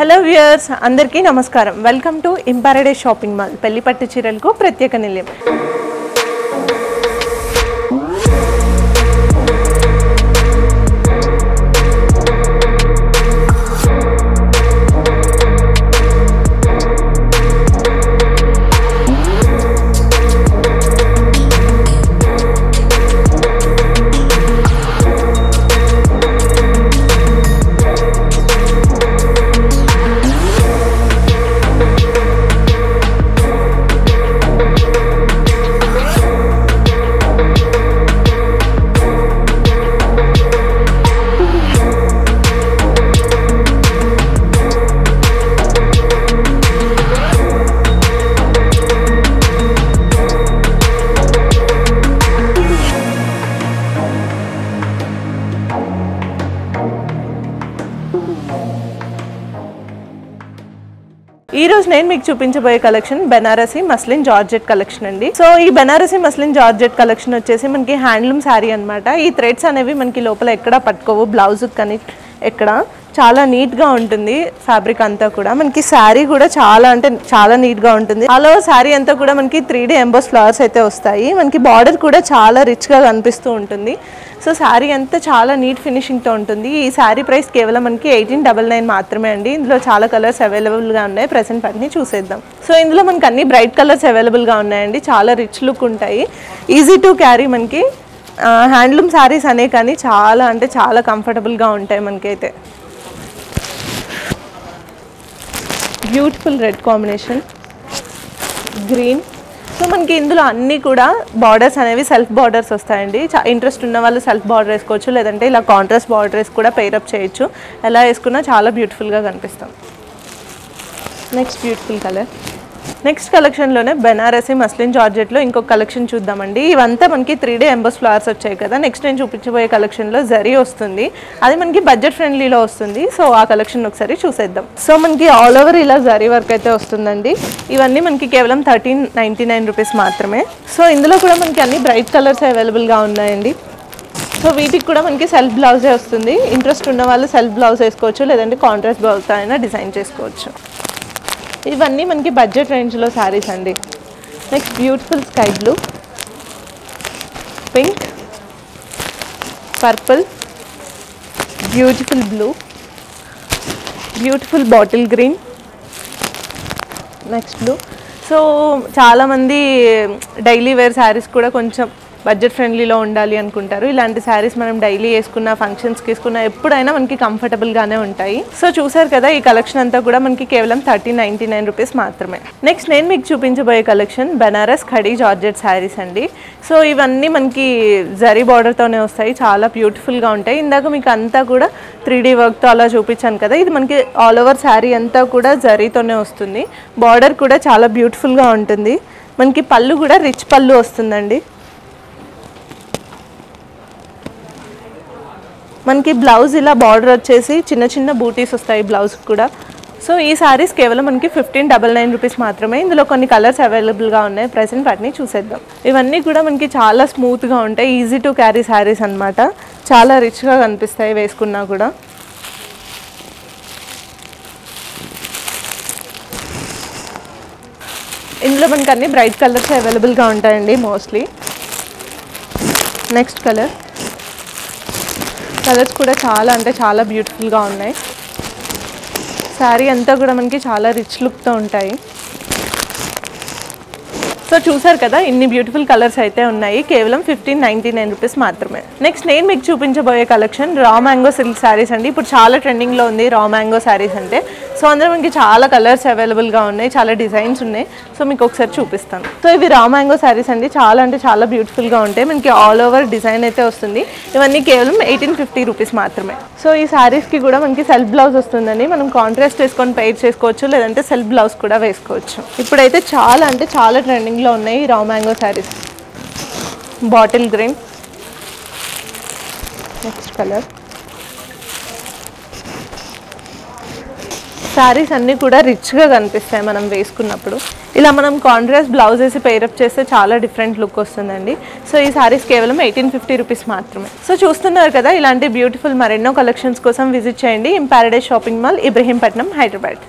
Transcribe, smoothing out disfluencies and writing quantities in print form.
Hello viewers అందరికీ నమస్కారం. Welcome to Imparadise shopping mall. పెళ్లి పట్టు చీరలకు ప్రత్యేక నిలయం. ఈ రోజు నేను మీకు చూపించబోయే collection Banarasi muslin georgette collection అండి. సో ఈ బెనారసీ మస్లిన్ జార్జెట్ కలెక్షన్ వచ్చేసి మనకి హ్యాండ్లూమ్ శారీ అన్నమాట. ఈ థ్రెడ్స్ అనేవి మనకి లోపల ఎక్కడ పట్టుకోవు, బ్లౌజ్ కానీ ఎక్కడ చాలా నీట్ గా ఉంటుంది. ఫ్యాబ్రిక్ అంతా కూడా మనకి శారీ కూడా చాలా నీట్ గా ఉంటుంది. ఆల్ ఓవర్ శారీ అంతా కూడా మనకి 3D ఎంబోస్ ఫ్లవర్స్ అయితే వస్తాయి. మనకి బార్డర్ కూడా చాలా రిచ్ గా కనిపిస్తూ ఉంటుంది. సో శారీ అంతా చాలా నీట్ ఫినిషింగ్ తో ఉంటుంది. ఈ శారీ ప్రైస్ కేవలం మనకి 1899 మాత్రమే అండి. ఇందులో చాలా కలర్స్ అవైలబుల్ గా ఉన్నాయి. ప్రెసెంట్ వాటిని చూసేద్దాం. సో ఇందులో మనకి అన్ని బ్రైట్ కలర్స్ అవైలబుల్ గా ఉన్నాయండి. చాలా రిచ్ లుక్ ఉంటాయి. Easy to carry. మనకి హ్యాండ్లూమ్ శారీస్ అనే కానీ చాలా కంఫర్టబుల్ గా ఉంటాయి. మనకైతే beautiful red combination, green. So మనకి ఇందులో అన్నీ కూడా బార్డర్స్ అనేవి సెల్ఫ్ బార్డర్స్ వస్తాయండి. ఇంట్రెస్ట్ ఉన్న వాళ్ళు సెల్ఫ్ బార్డర్ వేసుకోవచ్చు, లేదంటే ఇలా కాంట్రాస్ట్ బార్డర్స్ కూడా పేరప్ చేయొచ్చు. ఎలా వేసుకున్నా చాలా బ్యూటిఫుల్గా కనిపిస్తాం. Next beautiful colour. నెక్స్ట్ కలెక్షన్లోనే బెనారసీ మస్లిన్ జార్జెట్లో ఇంకొక కలెక్షన్ చూద్దామండి. ఇవంతా మనకి 3D ఎంబోస్ ఫ్లవర్స్ వచ్చాయి కదా. నెక్స్ట్ నేను చూపించబోయే కలెక్షన్లో జరీ వస్తుంది. అది మనకి బడ్జెట్ ఫ్రెండ్లీలో వస్తుంది. సో ఆ కలెక్షన్ ఒకసారి చూసేద్దాం. సో మనకి ఆల్ ఓవర్ ఇలా జరీ వర్క్ అయితే వస్తుందండి. ఇవన్నీ మనకి కేవలం 1399 రూపీస్ మాత్రమే. సో ఇందులో కూడా మనకి అన్ని బ్రైట్ కలర్స్ అవైలబుల్గా ఉన్నాయండి. సో వీటికి కూడా మనకి సెల్ఫ్ బ్లౌజే వస్తుంది. ఇంట్రెస్ట్ ఉన్న వాళ్ళు సెల్ఫ్ బ్లౌజ్ వేసుకోవచ్చు, లేదంటే కాంట్రాస్ట్ బ్లౌజ్తో అయినా డిజైన్ చేసుకోవచ్చు. ఇవన్నీ మనకి బడ్జెట్ రేంజ్లో శారీస్ అండి. Next beautiful sky blue, pink, purple, beautiful blue, beautiful bottle green, next blue. So చాలామంది డైలీ వేర్ శారీస్ కూడా కొంచెం బడ్జెట్ ఫ్రెండ్లీలో ఉండాలి అనుకుంటారు. ఇలాంటి శారీస్ మనం డైలీ వేసుకున్న, ఫంక్షన్స్కి వేసుకున్న, ఎప్పుడైనా మనకి కంఫర్టబుల్గానే ఉంటాయి. సో చూసారు కదా, ఈ కలెక్షన్ అంతా కూడా మనకి కేవలం 1399 రూపీస్ మాత్రమే. నెక్స్ట్ నేను మీకు చూపించబోయే కలెక్షన్ బెనారస్ ఖడీ జార్జెట్ శారీస్ అండి. సో ఇవన్నీ మనకి జరీ బార్డర్తోనే వస్తాయి. చాలా బ్యూటిఫుల్గా ఉంటాయి. ఇందాక మీకు అంతా కూడా 3D వర్క్తో అలా చూపించాను కదా. ఇది మనకి ఆల్ ఓవర్ శారీ అంతా కూడా జరీతోనే వస్తుంది. బార్డర్ కూడా చాలా బ్యూటిఫుల్గా ఉంటుంది. మనకి పళ్ళు కూడా రిచ్ పళ్ళు వస్తుందండి. మనకి బ్లౌజ్ ఇలా బార్డర్ వచ్చేసి చిన్న చిన్న బూటీస్ వస్తాయి బ్లౌజ్ కూడా. సో ఈ శారీస్ కేవలం మనకి 1599 రూపీస్ మాత్రమే. ఇందులో కొన్ని కలర్స్ అవైలబుల్గా ఉన్నాయి. ప్రెసెంట్ వాటిని చూసేద్దాం. ఇవన్నీ కూడా మనకి చాలా స్మూత్గా ఉంటాయి. ఈజీ టు క్యారీ శారీస్ అనమాట. చాలా రిచ్గా కనిపిస్తాయి వేసుకున్నా కూడా. ఇందులో మనకి అన్ని బ్రైట్ కలర్స్ అవైలబుల్గా ఉంటాయండి మోస్ట్లీ. నెక్స్ట్ కలర్స్ కూడా చాలా బ్యూటిఫుల్గా ఉన్నాయి. శారీ అంతా కూడా మనకి చాలా రిచ్ లుక్తో ఉంటాయి. సో చూసారు కదా, ఇన్ని బ్యూటిఫుల్ కలర్స్ అయితే ఉన్నాయి. కేవలం 1599 రూపీస్ మాత్రమే. నెక్స్ట్ నేను మీకు చూపించబోయే collection raw mango silk saris అండి. ఇప్పుడు చాలా ట్రెండింగ్లో ఉంది రా మ్యాంగో శారీస్ అంటే. సో అందులో మనకి చాలా కలర్స్ అవైలబుల్గా ఉన్నాయి, చాలా డిజైన్స్ ఉన్నాయి. సో మీకు ఒకసారి చూపిస్తాను. సో ఇవి రా మ్యాంగో శారీస్ అండి. చాలా బ్యూటిఫుల్గా ఉంటాయి. మనకి ఆల్ ఓవర్ డిజైన్ అయితే వస్తుంది. ఇవన్నీ కేవలం 1850 రూపీస్ మాత్రమే. సో ఈ శారీస్కి కూడా మనకి సెల్ఫ్ బ్లౌజ్ వస్తుందండి. మనం కాంట్రాస్ట్ వేసుకొని పెయిర్ చేసుకోవచ్చు, లేదంటే సెల్ఫ్ బ్లౌజ్ కూడా వేసుకోవచ్చు. ఇప్పుడైతే చాలా ట్రెండింగ్లో ఉన్నాయి raw mango saris. Bottle green, next colour saris అన్నీ కూడా రిచ్గా కనిపిస్తాయి మనం వేసుకున్నప్పుడు. ఇలా మనం కాంట్రాస్ట్ బ్లౌజ్ వేసి పేరప్ చేస్తే చాలా డిఫరెంట్ లుక్ వస్తుందండి. సో ఈ శారీస్ కేవలం 1850 రూపీస్ మాత్రమే. సో చూస్తున్నారు కదా, ఇలాంటి బ్యూటిఫుల్ మరెన్నో కలెక్షన్స్ కోసం విజిట్ చేయండి in paradise shopping mall, Ibrahimpatnam, Hyderabad.